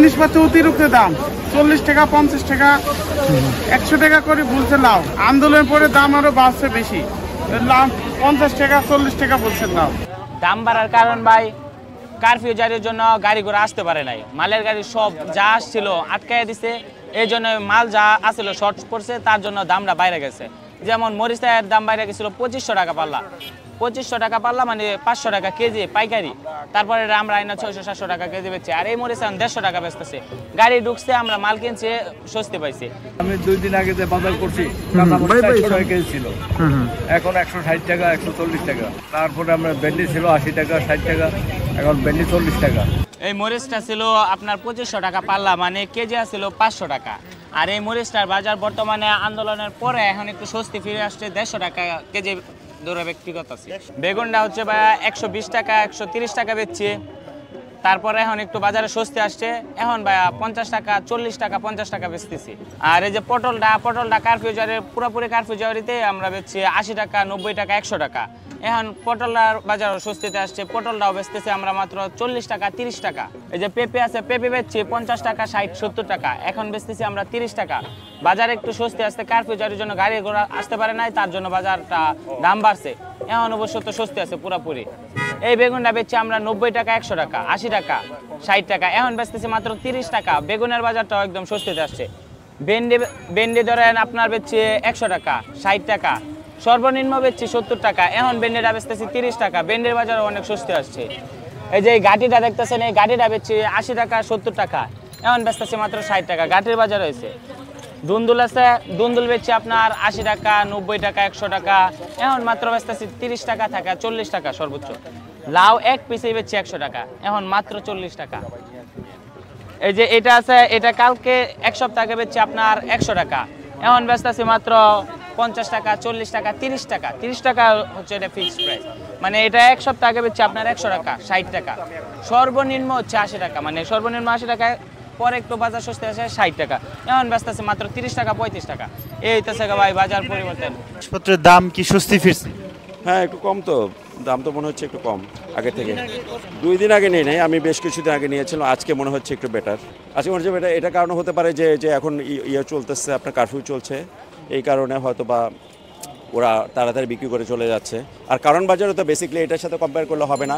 জিনিসপত্র অতিরিক্ত দাম 40 টাকা 50 টাকা 100 টাকা করে বলছে লাউ। আন্দোলন পরে দাম আরো বাড়ছে বেশি, লাউ 50 টাকা 40 টাকা বলছে লাউ। দাম বাড়ার কারণ ভাই কারফিউ জারির জন্য গাড়ি ঘোড়া আসতে পারে নাই, মালের গাড়ি সব যা আসছিল আটকায় দিছে, এই জন্য মাল যা আসছিল শর্ট পড়ছে, তার জন্য দামটা বাইরে গেছে। যেমন মরিচের দাম বাইরে গেছিল 2500 টাকা পাল্লা, 2500 টাকা পাল্লা মানে 500 টাকা কেজি পাইকারি। তারপরে আমরা আইনা 600-700 টাকা কেজি বেচছি, আর এই মরিচ 150 টাকা বেচতেছে। গাড়ি ঢুকছে, আমরা মাল কিনছি, স্বস্তি পাইছি। আমি 2 দিন আগে যে বাজার করছি টাকা কেজি ছিল, এখন 160 টাকা 140 টাকা। তারপরে আমরা ভেন্ডি ছিল 80 টাকা 60 টাকা, এখন ভেন্ডি 40 টাকা। এই মরিচটা ছিল আপনার 2500 টাকা পাল্লা, মানে কেজি ছিল 500 টাকা। আর এই মরিচটার বাজার বর্তমানে আন্দোলনের পরে এখন একটু স্বস্তি ফিরে আসছে, 150 টাকা কেজি দূরে ব্যক্তিগত আছে। বেগুনটা হচ্ছে বা 120 টাকা 130 টাকা বেচছি। তারপরে এখন একটু বাজারে স্বস্তি আসছে, এখন ভাইয়া 50 টাকা 40 টাকা 50 টাকা বেচতেছি। আর এই যে পটলটা কারফিউ জারির পুরোপুরি কারফিউ জারিতে আমরা বেচছি 80 টাকা 90 টাকা 100 টাকা। এখন পটলটার বাজার স্বস্তিতে আসছে, পটলটাও বেচতেছি আমরা মাত্র 40 টাকা 30 টাকা। এই যে পেঁপে আছে, পেঁপে বেচছি 50 টাকা 60-70 টাকা, এখন বেচতেছি আমরা 30 টাকা। বাজারে একটু স্বস্তি আসছে, কারফিউ জারির জন্য গাড়ি ঘোড়া আসতে পারে নাই, তার জন্য বাজারটা দাম বাড়ছে। এখন অবশ্য তো স্বস্তি আছে পুরোপুরি। এই বেগুনটা বেচছি আমরা 90 টাকা 100 টাকা 80 টাকা 60 টাকা, এখন বেচতেছি মাত্র 30 টাকা। বেগুনের বাজারটাও একদম স্বস্তিতে আসছে। ভেন্ডি ধরেন আপনার বেচছি 100 টাকা 60 টাকা, সর্বনিম্ন বেচছি 70 টাকা, এখন ভেন্ডিটা বেচতেছি 30 টাকা। ভেন্ডির বাজারও অনেক স্বস্তি আসছে। এই যে এই গাটিটা দেখতেছেন, এই গাটিটা বেচছি 80 টাকা 70 টাকা, এখন বেচতেছি মাত্র 60 টাকা। গাটির বাজার হয়েছে। দুন্দুল আছে, দুন্দুল বেচছি আপনার 80 টাকা 90 টাকা 100 টাকা, এখন মাত্র বেচতেছি 30 টাকা থাকা 40 টাকা সর্বোচ্চ। লাউ এক পিসে বেচছি 100 টাকা, এখন মাত্র 40 টাকা। এই যে এটা আছে, এটা কালকে এক সপ্তাহ আগে বেচছি আপনার 100 টাকা, এখন বেচতেছি মাত্র 50 টাকা 40 টাকা 30 টাকা। 30 টাকা হচ্ছে এটা ফিক্সড প্রাইস, মানে এটা এক সপ্তাহ আগে বেচছি আপনার 100 টাকা 60 টাকা। সর্বনিম্ন হচ্ছে 80 টাকা, মানে সর্বনিম্ন 80 টাকায় পরে একটু বাজার সস্তে আছে 60 টাকা, এখন ব্যস্ত আছে মাত্র 30 টাকা 35 টাকা। এই হইতেছে ভাই বাজার পরিবর্তন। জিনিসপত্রের দাম কি স্বস্তি ফিরছে? হ্যাঁ, একটু কম তো, দাম তো মনে হচ্ছে একটু কম আগে থেকে। 2 দিন আগে নেই, আমি বেশ কিছুদিন আগে নিয়েছিলাম, আজকে মনে হচ্ছে একটু বেটার। আজকে মনে হচ্ছে বেটার, এটা কারণে হতে পারে যে এখন ইয়ে চলতেছে, আপনার কারফিউ চলছে, এই কারণে হয়তো বা ওরা তাড়াতাড়ি বিক্রি করে চলে যাচ্ছে। আর কারণ বাজারে তো বেসিক্যালি এটার সাথে কম্পেয়ার করলে হবে না।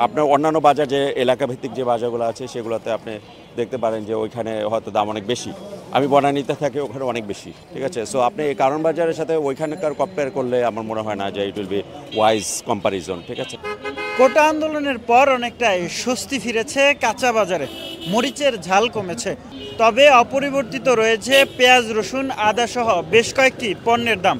আপনার অন্যান্য বাজার যে এলাকা ভিত্তিক যে বাজারগুলো আছে সেগুলোতে আপনি দেখতে পারেন যে ওইখানে হয়তো দাম অনেক বেশি। আমি বনানীতে থাকি, ওখানে অনেক বেশি, ঠিক আছে। সো আপনি এই কারণ বাজারের সাথে ওইখানকার কম্পেয়ার করলে আমার মনে হয় না যে it will be wise comparison, ঠিক আছে। কোটা আন্দোলনের পর অনেকটাই স্বস্তি ফিরেছে কাঁচা বাজারে, মরিচের ঝাল কমেছে, তবে অপরিবর্তিত রয়েছে পেঁয়াজ রসুন আদা সহ বেশ কয়েকটি পণ্যের দাম।